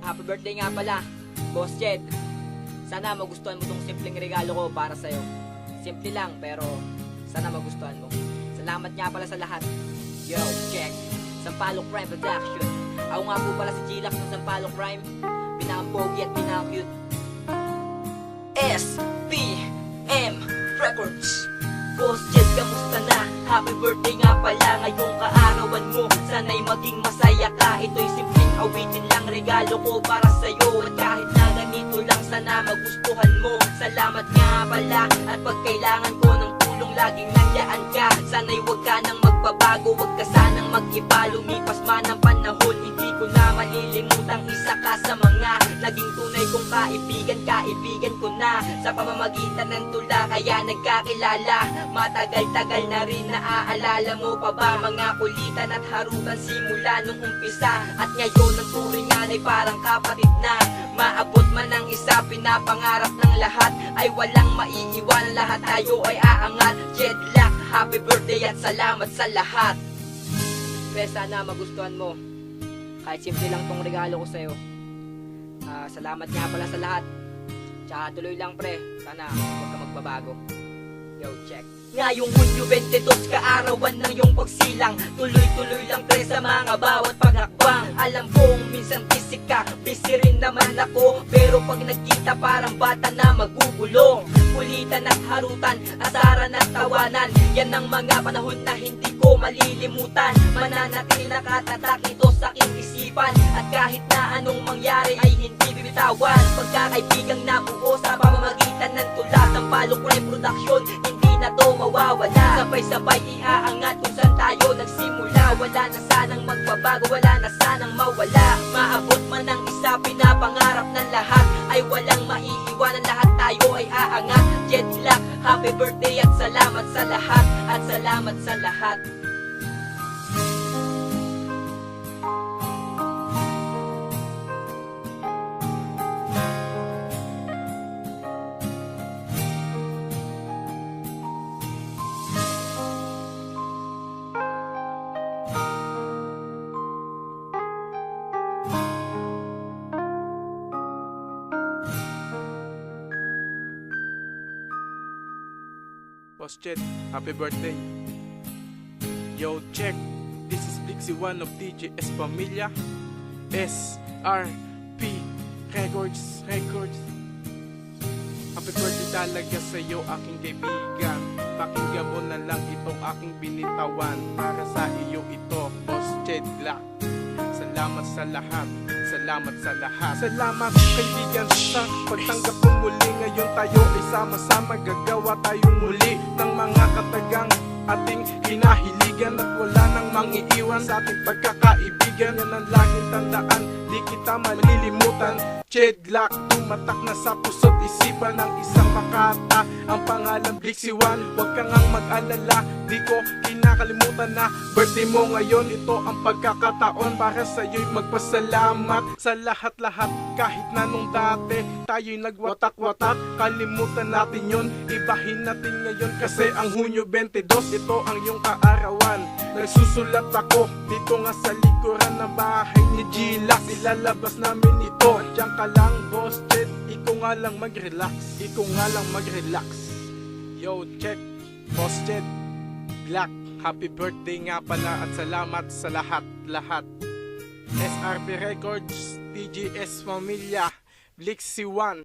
Happy birthday nga pala, Boss Jed. Sana magustuhan mo tong simpleng regalo ko para sa'yo. Simple lang, pero sana magustuhan mo. Salamat nga pala sa lahat. Yo, check. Sampalok Prime Production. Ako nga po pala si G-Lax ng Sampalok Prime. Pinaka-pogi at pinaka-cute. SPM Records. Boss Jed, kamusta na? Happy birthday nga pala ngayong kaarawan mo. Sana'y maging masaya ka. Ito'y simpleng awitin lang, regalo ko para sa'yo. At kahit na ganito lang, sana magustuhan mo. Salamat nga pala. At pag kailangan ko ng tulong, laging nandyan ka. Sana'y wag ka nang magbabago, wag ka sanang mag-iba. Lumipas man ang panahon, hindi ko na malilimutang isa ka sa mga naging tunay kong kaibigan. Kaibigan ko na sa pamamagitan ng tula, kaya nagkakilala. Matagal-tagal na rin, naaalala mo pa ba mga kulitan at harutan simula nung umpisa? At ngayon ang turingan ay parang kapatid na. Maabot man ang isa, pinapangarap ng lahat ay walang maiiwan. Lahat tayo ay aangat. Jedlack, happy birthday at salamat sa lahat. Pre, sana magustuhan mo. Kahit simple lang tong regalo ko sa'yo. Salamat nga pala sa lahat. Tsaka tuloy lang pre, sana huwag ka magbabago. Yo, check. Ngayong Hunyo 22, kaarawan ng iyong pagsilang. Tuloy-tuloy lang pre sa mga bawat paghakbang. Alam kong minsan busy ka, busy rin naman ako. Pero pag nagkita parang bata na magugulong. Kulitan at harutan, asaran at tawanan. Yan ang mga panahon na hindi ko malilimutan. Mananatili nakatatak ito sa aking isipan. At kahit na anong mangyari ay hindi bibitawan. Pagkakaibigang nabuo sa pamamagitan ng tula, Sampalok Prime Production, hindi na to mawawala. Sabay-sabay iaangat kung saan tayo nagsimula. Wala na sanang magbabago, wala na sanang mawala. Maabot man ang isa, pinapangarap ng lahat ay walang maiiwanan. Lahat tayo ay aangat. Jedlack, happy birthday at salamat sa lahat. At salamat sa lahat. Boss Jed, happy birthday. Yo, check. This is Blixie One of DJ S Familia. SRP Records. Happy birthday talaga sa'yo, aking kaibigan. Pakinggan mo na lang itong aking binitawan. Para sa iyo ito, Boss Jedlack. Salamat sa lahat. Salamat sa lahat. Salamat kaibigan sa pagtanggap mo muli. Ngayon tayo ay sama-sama gagawa tayong muli ng mga katagang ating hinahiligan. At wala nang mangiiwan sa ating pagkakaibigan. Yan ang laging tandaan, di kita malilimutan. Jedlack, tumatak na sa puso't isipan ng isang makata. Ang pangalan Blixie One, huwag kang ngang mag-alala. Di ko kinakalimutan na birthday mo ngayon. Ito ang pagkakataon para sa'yo'y magpasalamat sa lahat-lahat. Kahit na nung dati tayo'y nagwatak-watak, kalimutan natin yun, ibahin natin ngayon. Kasi ang Hunyo 22, ito ang iyong kaarawan. Nagsusulat ako dito nga sa likuran ng bahay ni G-Lax. Ilalabas namin ito, diyan ka lang Boss Jed, ikaw nga lang mag-relax. Ikaw nga lang mag-relax. Yo, check. Boss Jed Black, happy birthday nga pala at salamat sa lahat. SRP Records, DJS Familia, Blixie One.